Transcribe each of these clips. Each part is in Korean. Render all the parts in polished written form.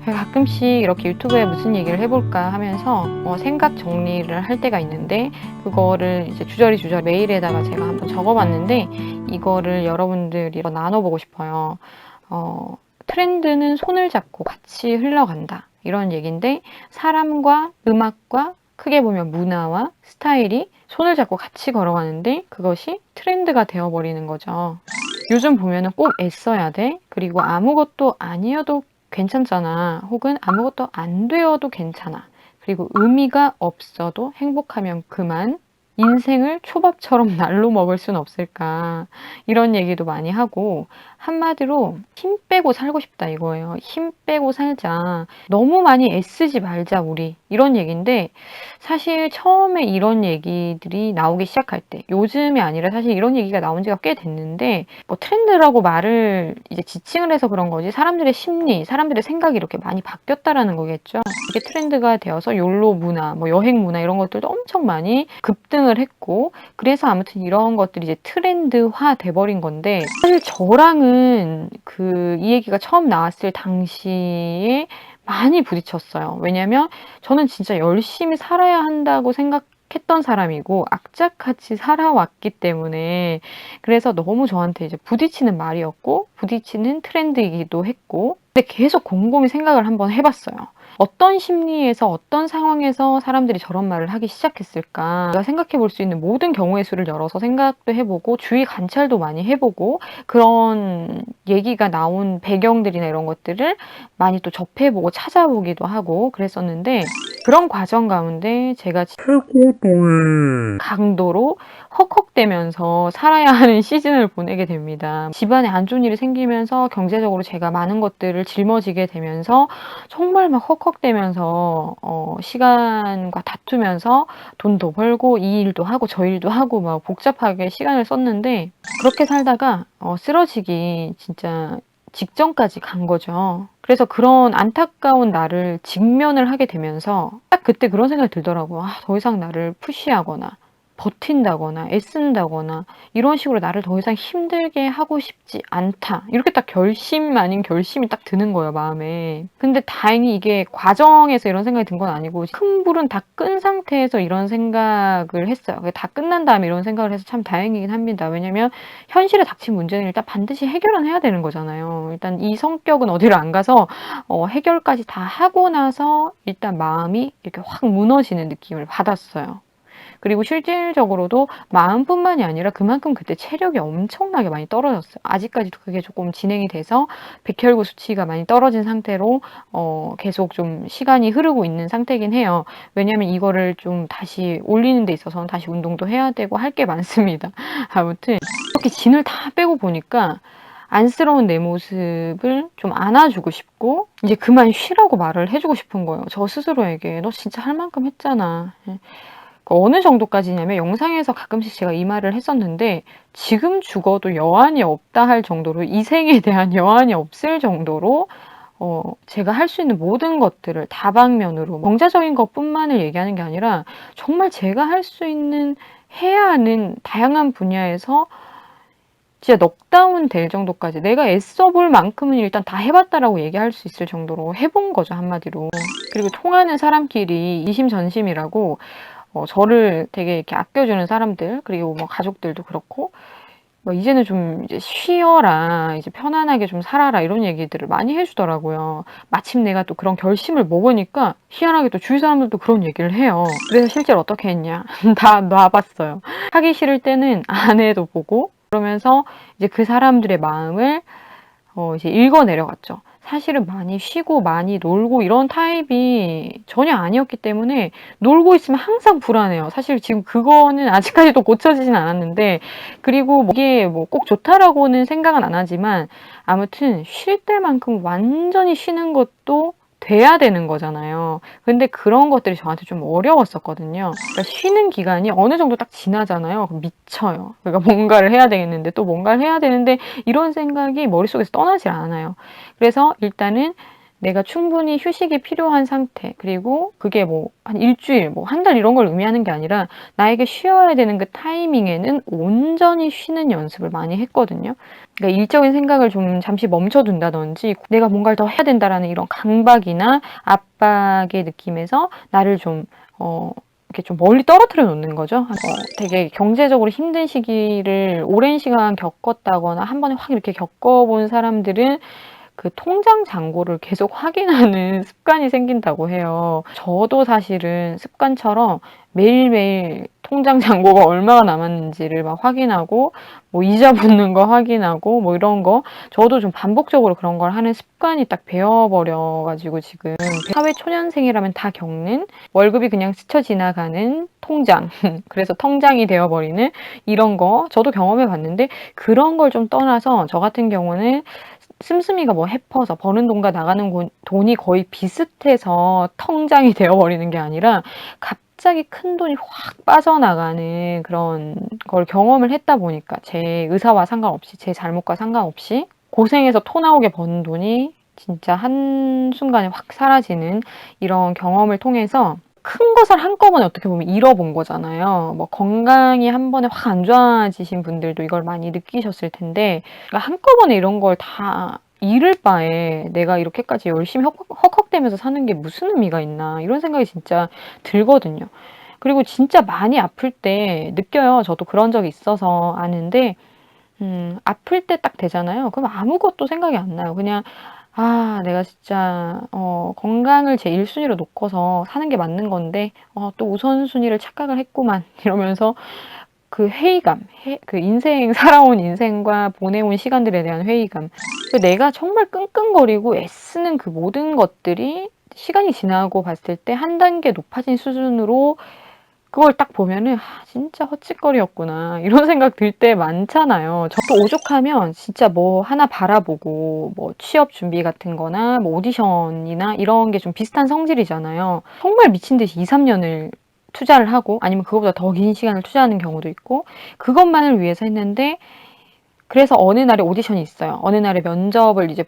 제가 가끔씩 이렇게 유튜브에 무슨 얘기를 해볼까 하면서 생각 정리를 할 때가 있는데, 그거를 이제 주저리 메일에다가 제가 한번 적어봤는데, 이거를 여러분들이 나눠보고 싶어요. 트렌드는 손을 잡고 같이 흘러간다, 이런 얘기인데, 사람과 음악과 크게 보면 문화와 스타일이 손을 잡고 같이 걸어가는데 그것이 트렌드가 되어버리는 거죠. 요즘 보면은 꼭 애써야 돼. 그리고 아무것도 아니어도 괜찮잖아. 혹은 아무것도 안 되어도 괜찮아. 그리고 의미가 없어도 행복하면 그만. 인생을 초밥처럼 날로 먹을 순 없을까. 이런 얘기도 많이 하고, 한마디로 힘 빼고 살고 싶다 이거예요. 힘 빼고 살자. 너무 많이 애쓰지 말자 우리. 이런 얘기인데, 사실 처음에 이런 얘기들이 나오기 시작할 때, 요즘이 아니라 사실 이런 얘기가 나온 지가 꽤 됐는데, 뭐 트렌드라고 말을 이제 지칭을 해서 그런 거지, 사람들의 심리, 사람들의 생각이 이렇게 많이 바뀌었다라는 거겠죠. 이게 트렌드가 되어서 욜로 문화, 뭐 여행 문화 이런 것들도 엄청 많이 급등을 했고, 그래서 아무튼 이런 것들이 이제 트렌드화 돼버린 건데, 사실 저랑은 이 얘기가 처음 나왔을 당시에 많이 부딪혔어요. 왜냐면 저는 진짜 열심히 살아야 한다고 생각했던 사람이고 악착같이 살아왔기 때문에, 그래서 너무 저한테 이제 부딪히는 말이었고 부딪히는 트렌드이기도 했고, 근데 계속 곰곰이 생각을 한번 해봤어요. 어떤 심리에서 어떤 상황에서 사람들이 저런 말을 하기 시작했을까? 내가 생각해 볼 수 있는 모든 경우의 수를 열어서 생각도 해보고 주위 관찰도 많이 해보고, 그런 얘기가 나온 배경들이나 이런 것들을 많이 또 접해보고 찾아보기도 하고 그랬었는데, 그런 과정 가운데 제가 강도로 헉헉대면서 살아야 하는 시즌을 보내게 됩니다. 집안에 안 좋은 일이 생기면서 경제적으로 제가 많은 것들을 짊어지게 되면서 정말 막 헉헉대면서 시간과 다투면서 돈도 벌고 이 일도 하고 저 일도 하고 막 복잡하게 시간을 썼는데, 그렇게 살다가 쓰러지기 진짜 직전까지 간 거죠. 그래서 그런 안타까운 나를 직면을 하게 되면서 딱 그때 그런 생각이 들더라고요. 더 이상 나를 푸시하거나 버틴다거나 애쓴다거나 이런 식으로 나를 더 이상 힘들게 하고 싶지 않다. 이렇게 딱 결심 아닌 결심이 딱 드는 거예요, 마음에. 근데 다행히 이게 과정에서 이런 생각이 든 건 아니고, 큰 불은 다 끈 상태에서 이런 생각을 했어요. 다 끝난 다음에 이런 생각을 해서 참 다행이긴 합니다. 왜냐면 현실에 닥친 문제는 일단 반드시 해결은 해야 되는 거잖아요. 일단 이 성격은 어디로 안 가서 해결까지 다 하고 나서 일단 마음이 이렇게 확 무너지는 느낌을 받았어요. 그리고 실질적으로도 마음뿐만이 아니라 그만큼 그때 체력이 엄청나게 많이 떨어졌어요. 아직까지도 그게 조금 진행이 돼서 백혈구 수치가 많이 떨어진 상태로 계속 좀 시간이 흐르고 있는 상태긴 해요. 왜냐하면 이거를 좀 다시 올리는 데 있어서는 다시 운동도 해야 되고 할 게 많습니다. 아무튼 이렇게 진을 다 빼고 보니까 안쓰러운 내 모습을 좀 안아주고 싶고, 이제 그만 쉬라고 말을 해주고 싶은 거예요. 저 스스로에게. 너 진짜 할 만큼 했잖아. 어느 정도까지냐면, 영상에서 가끔씩 제가 이 말을 했었는데, 지금 죽어도 여한이 없다 할 정도로, 이 생에 대한 여한이 없을 정도로 제가 할 수 있는 모든 것들을 다방면으로, 경제적인 것뿐만을 얘기하는 게 아니라 정말 제가 할 수 있는, 해야 하는 다양한 분야에서 진짜 넉다운 될 정도까지 내가 애써 볼 만큼은 일단 다 해봤다라고 얘기할 수 있을 정도로 해본 거죠, 한마디로. 그리고 통하는 사람끼리 이심전심이라고, 저를 되게 이렇게 아껴주는 사람들, 그리고 뭐 가족들도 그렇고, 뭐 이제는 좀 이제 쉬어라, 이제 편안하게 좀 살아라, 이런 얘기들을 많이 해주더라고요. 마침 내가 또 그런 결심을 먹으니까 희한하게 또 주위 사람들도 그런 얘기를 해요. 그래서 실제로 어떻게 했냐? 다 놔봤어요. 하기 싫을 때는 안 해도 보고, 그러면서 이제 그 사람들의 마음을 이제 읽어 내려갔죠. 사실은 많이 쉬고 많이 놀고 이런 타입이 전혀 아니었기 때문에, 놀고 있으면 항상 불안해요. 사실 지금 그거는 아직까지도 고쳐지진 않았는데, 그리고 이게 뭐 꼭 좋다라고는 생각은 안 하지만, 아무튼 쉴 때만큼 완전히 쉬는 것도 돼야 되는 거잖아요. 근데 그런 것들이 저한테 좀 어려웠었거든요. 그러니까 쉬는 기간이 어느 정도 딱 지나잖아요. 그럼 미쳐요. 그러니까 뭔가를 해야 되겠는데, 또 뭔가를 해야 되는데, 이런 생각이 머릿속에서 떠나질 않아요. 그래서 일단은 내가 충분히 휴식이 필요한 상태, 그리고 그게 뭐 한 일주일, 뭐 한 달 이런 걸 의미하는 게 아니라 나에게 쉬어야 되는 그 타이밍에는 온전히 쉬는 연습을 많이 했거든요. 그러니까 일적인 생각을 좀 잠시 멈춰둔다든지 내가 뭔가를 더 해야 된다라는 이런 강박이나 압박의 느낌에서 나를 좀 이렇게 좀 멀리 떨어뜨려 놓는 거죠. 되게 경제적으로 힘든 시기를 오랜 시간 겪었다거나 한 번에 확 이렇게 겪어본 사람들은 그 통장 잔고를 계속 확인하는 습관이 생긴다고 해요. 저도 사실은 습관처럼 매일매일 통장 잔고가 얼마가 남았는지를 막 확인하고 뭐 이자 붙는 거 확인하고 뭐 이런 거 저도 좀 반복적으로 그런 걸 하는 습관이 딱 배어버려 가지고 지금 사회 초년생이라면 다 겪는 월급이 그냥 스쳐 지나가는 통장 그래서 통장이 되어 버리는 이런 거 저도 경험해 봤는데 그런 걸 좀 떠나서 저 같은 경우는 씀씀이가 뭐 해퍼서 버는 돈과 나가는 돈이 거의 비슷해서 통장이 되어버리는 게 아니라 갑자기 큰 돈이 확 빠져나가는 그런 걸 경험을 했다 보니까 제 의사와 상관없이 제 잘못과 상관없이 고생해서 토 나오게 번 돈이 진짜 한순간에 확 사라지는 이런 경험을 통해서 큰 것을 한꺼번에 어떻게 보면 잃어본 거잖아요. 뭐 건강이 한 번에 확 안 좋아지신 분들도 이걸 많이 느끼셨을 텐데 그러니까 한꺼번에 이런 걸 다 잃을 바에 '내가 이렇게까지 열심히 헉헉대면서 사는 게 무슨 의미가 있나.' 이런 생각이 진짜 들거든요. 그리고 진짜 많이 아플 때 느껴요. 저도 그런 적이 있어서 아는데 아플 때 딱 되잖아요. 그럼 아무것도 생각이 안 나요. 그냥 '아 내가 진짜 건강을 제 1 순위로 놓고서 사는 게 맞는 건데 또 우선순위를 착각을 했구만.' 이러면서 그 회의감, 그 인생 살아온 인생과 보내온 시간들에 대한 회의감. 그 내가 정말 끙끙거리고 애쓰는 그 모든 것들이 시간이 지나고 봤을 때 한 단계 높아진 수준으로 그걸 딱 보면은 '아 진짜 헛짓거리였구나.' 이런 생각 들 때 많잖아요. 저도 오죽하면 진짜 뭐 하나 바라보고 뭐 취업 준비 같은 거나 뭐 오디션이나 이런 게 좀 비슷한 성질이잖아요. 정말 미친 듯이 2-3 년을 투자를 하고 아니면 그거보다 더 긴 시간을 투자하는 경우도 있고 그것만을 위해서 했는데 그래서 어느 날에 오디션이 있어요. 어느 날에 면접을 이제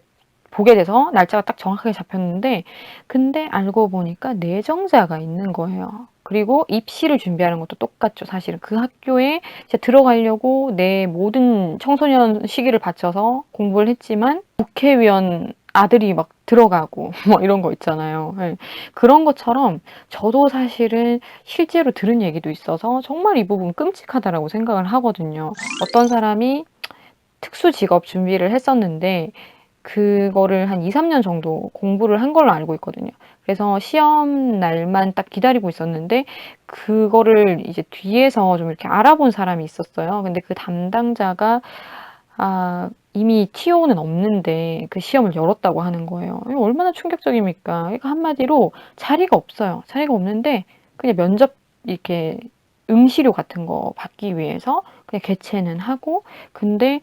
보게 돼서 날짜가 딱 정확하게 잡혔는데 근데 알고 보니까 내정자가 있는 거예요. 그리고 입시를 준비하는 것도 똑같죠 사실은. 그 학교에 이제 들어가려고 내 모든 청소년 시기를 바쳐서 공부를 했지만 국회의원 아들이 막 들어가고 뭐 이런 거 있잖아요. 예. 그런 것처럼 저도 사실은 실제로 들은 얘기도 있어서 정말 이 부분 끔찍하다라고 생각을 하거든요. 어떤 사람이 특수 직업 준비를 했었는데 그거를 한 2-3년 정도 공부를 한 걸로 알고 있거든요. 그래서 시험 날만 딱 기다리고 있었는데 그거를 이제 뒤에서 좀 이렇게 알아본 사람이 있었어요. 근데 그 담당자가 이미 TO는 없는데 그 시험을 열었다고 하는 거예요. 이거 얼마나 충격적입니까? 그러니까 한마디로 자리가 없어요. 자리가 없는데 그냥 면접 이렇게 응시료 같은 거 받기 위해서 그냥 개최는 하고 근데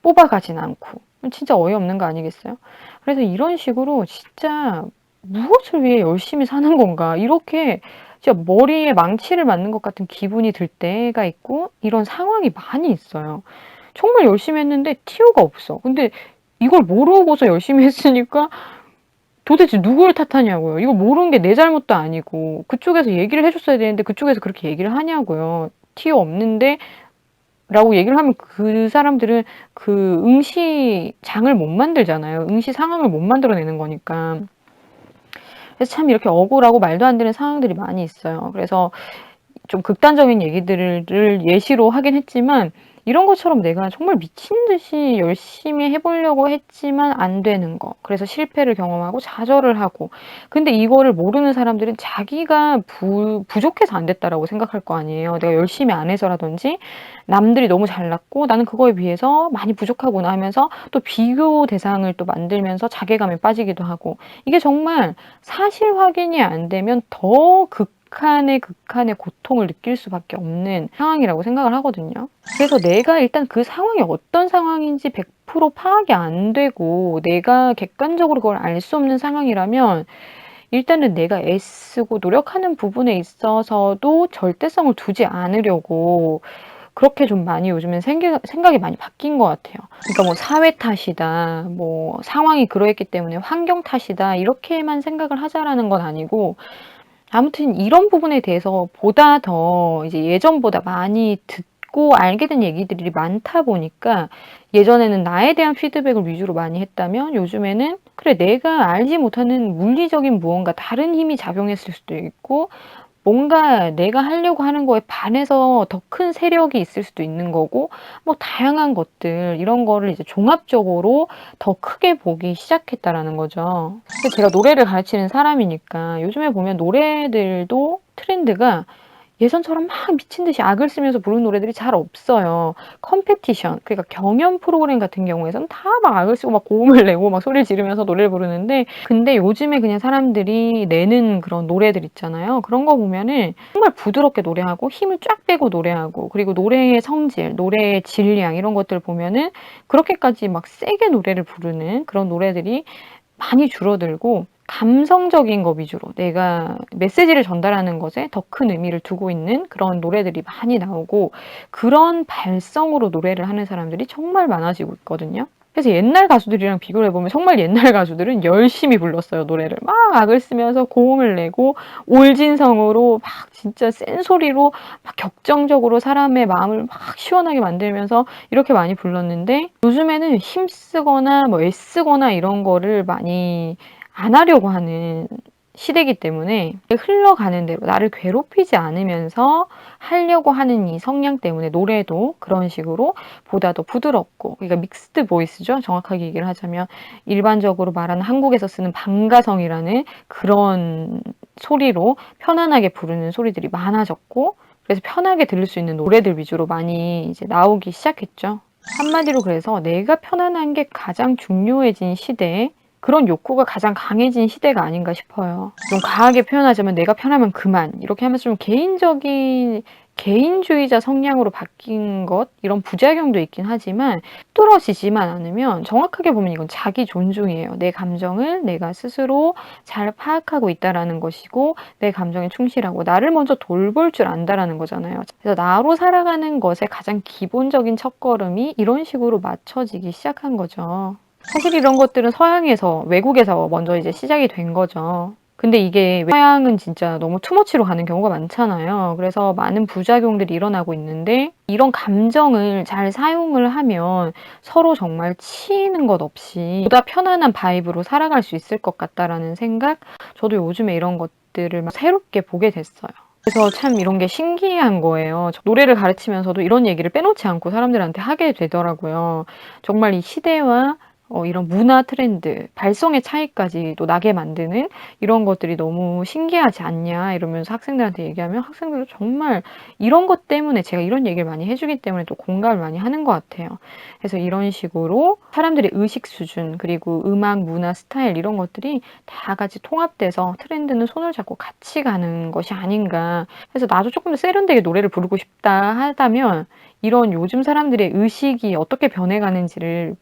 뽑아가진 않고 진짜 어이없는 거 아니겠어요? 그래서 이런 식으로 진짜 '무엇을 위해 열심히 사는 건가.' 이렇게 진짜 머리에 망치를 맞는 것 같은 기분이 들 때가 있고 이런 상황이 많이 있어요. 정말 열심히 했는데 티오가 없어. 근데 이걸 모르고서 열심히 했으니까 도대체 누구를 탓하냐고요. 이거 모르는 게 내 잘못도 아니고 그쪽에서 얘기를 해 줬어야 되는데 그쪽에서 그렇게 얘기를 하냐고요. 티오 없는데 라고 얘기를 하면 그 사람들은 그 응시장을 못 만들잖아요. 응시 상황을 못 만들어내는 거니까. 그래서 참 이렇게 억울하고 말도 안 되는 상황들이 많이 있어요. 그래서 좀 극단적인 얘기들을 예시로 하긴 했지만 이런 것처럼 내가 정말 미친 듯이 열심히 해 보려고 했지만 안 되는 거. 그래서 실패를 경험하고 좌절을 하고. 근데 이거를 모르는 사람들은 자기가 부족해서 안 됐다라고 생각할 거 아니에요. 내가 열심히 안 해서라든지 남들이 너무 잘났고 나는 그거에 비해서 많이 부족하구나 하면서 또 비교 대상을 또 만들면서 자괴감에 빠지기도 하고. 이게 정말 사실 확인이 안 되면 더 극한의 고통을 느낄 수밖에 없는 상황이라고 생각을 하거든요. 그래서 내가 일단 그 상황이 어떤 상황인지 100% 파악이 안 되고 내가 객관적으로 그걸 알 수 없는 상황이라면 일단은 내가 애쓰고 노력하는 부분에 있어서도 절대성을 두지 않으려고 그렇게 좀 많이 요즘엔 생각이 많이 바뀐 것 같아요. 그러니까 뭐 '사회 탓이다. 뭐 상황이 그러했기 때문에 환경 탓이다.' 이렇게만 생각을 하자라는 건 아니고 아무튼 이런 부분에 대해서 보다 더 이제 예전보다 많이 듣고 듣고 알게 된 얘기들이 많다 보니까 예전에는 나에 대한 피드백을 위주로 많이 했다면 요즘에는 그래 내가 알지 못하는 물리적인 무언가 다른 힘이 작용했을 수도 있고 뭔가 내가 하려고 하는 거에 반해서 더 큰 세력이 있을 수도 있는 거고 뭐 다양한 것들 이런 거를 이제 종합적으로 더 크게 보기 시작했다라는 거죠. 근데 제가 노래를 가르치는 사람이니까 요즘에 보면 노래들도 트렌드가 예전처럼 막 미친 듯이 악을 쓰면서 부르는 노래들이 잘 없어요. 컴페티션 그러니까 경연 프로그램 같은 경우에서는 다 막 악을 쓰고 막 고음을 내고 막 소리를 지르면서 노래를 부르는데 근데 요즘에 그냥 사람들이 내는 그런 노래들 있잖아요. 그런 거 보면은 정말 부드럽게 노래하고 힘을 쫙 빼고 노래하고 그리고 노래의 성질, 노래의 질량 이런 것들 보면은 그렇게까지 막 세게 노래를 부르는 그런 노래들이 많이 줄어들고 감성적인 거 위주로 내가 메시지를 전달하는 것에 더 큰 의미를 두고 있는 그런 노래들이 많이 나오고 그런 발성으로 노래를 하는 사람들이 정말 많아지고 있거든요. 그래서 옛날 가수들이랑 비교를 해보면 정말 옛날 가수들은 열심히 불렀어요, 노래를. 막 악을 쓰면서 고음을 내고 올진성으로 막 진짜 센 소리로 막 격정적으로 사람의 마음을 막 시원하게 만들면서 이렇게 많이 불렀는데 요즘에는 힘쓰거나 뭐 애쓰거나 이런 거를 많이 안 하려고 하는 시대이기 때문에 흘러가는 대로 나를 괴롭히지 않으면서 하려고 하는 이 성향 때문에 노래도 그런 식으로 보다 더 부드럽고 그러니까 믹스드 보이스죠. 정확하게 얘기를 하자면 일반적으로 말하는 한국에서 쓰는 방가성이라는 그런 소리로 편안하게 부르는 소리들이 많아졌고 그래서 편하게 들을 수 있는 노래들 위주로 많이 이제 나오기 시작했죠. 한마디로 그래서 내가 편안한 게 가장 중요해진 시대에 그런 욕구가 가장 강해진 시대가 아닌가 싶어요. 좀 과하게 표현하자면 내가 편하면 그만 이렇게 하면서 좀 개인적인 개인주의자 성향으로 바뀐 것 이런 부작용도 있긴 하지만 뚫어지지만 않으면 정확하게 보면 이건 자기 존중이에요. 내 감정을 내가 스스로 잘 파악하고 있다라는 것이고 내 감정에 충실하고 나를 먼저 돌볼 줄 안다라는 거잖아요. 그래서 나로 살아가는 것의 가장 기본적인 첫걸음이 이런 식으로 맞춰지기 시작한 거죠. 사실 이런 것들은 서양에서 외국에서 먼저 이제 시작이 된 거죠. 근데 이게 서양은 진짜 너무 투머치로 가는 경우가 많잖아요. 그래서 많은 부작용들이 일어나고 있는데 이런 감정을 잘 사용을 하면 서로 정말 치이는 것 없이 보다 편안한 바이브로 살아갈 수 있을 것 같다라는 생각 저도 요즘에 이런 것들을 막 새롭게 보게 됐어요. 그래서 참 이런 게 신기한 거예요. 노래를 가르치면서도 이런 얘기를 빼놓지 않고 사람들한테 하게 되더라고요. 정말 이 시대와 이런 문화 트렌드, 발성의 차이까지도 나게 만드는 이런 것들이 너무 신기하지 않냐 이러면서 학생들한테 얘기하면 학생들도 정말 이런 것 때문에 제가 이런 얘기를 많이 해주기 때문에 또 공감을 많이 하는 것 같아요. 그래서 이런 식으로 사람들의 의식 수준 그리고 음악, 문화, 스타일 이런 것들이 다 같이 통합돼서 트렌드는 손을 잡고 같이 가는 것이 아닌가. 그래서 나도 조금 더 세련되게 노래를 부르고 싶다 하다면 이런 요즘 사람들의 의식이 어떻게 변해가는지를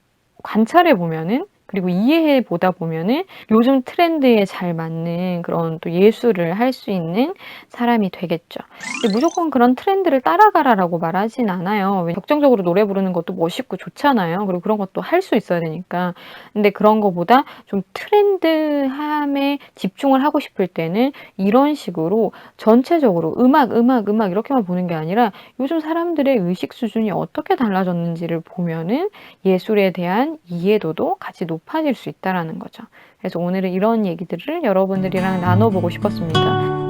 관찰해 보면은 그리고 이해해 보다 보면은 요즘 트렌드에 잘 맞는 그런 또 예술을 할 수 있는 사람이 되겠죠. 근데 무조건 그런 트렌드를 따라가라라고 말하진 않아요. 왜 격정적으로 노래 부르는 것도 멋있고 좋잖아요. 그리고 그런 것도 할 수 있어야 되니까. 근데 그런 거보다 좀 트렌드함에 집중을 하고 싶을 때는 이런 식으로 전체적으로 음악 이렇게만 보는 게 아니라 요즘 사람들의 의식 수준이 어떻게 달라졌는지를 보면은 예술에 대한 이해도도 같이 높아질 수 있다라는 거죠. 그래서 오늘은 이런 얘기들을 여러분들이랑 나눠보고 싶었습니다.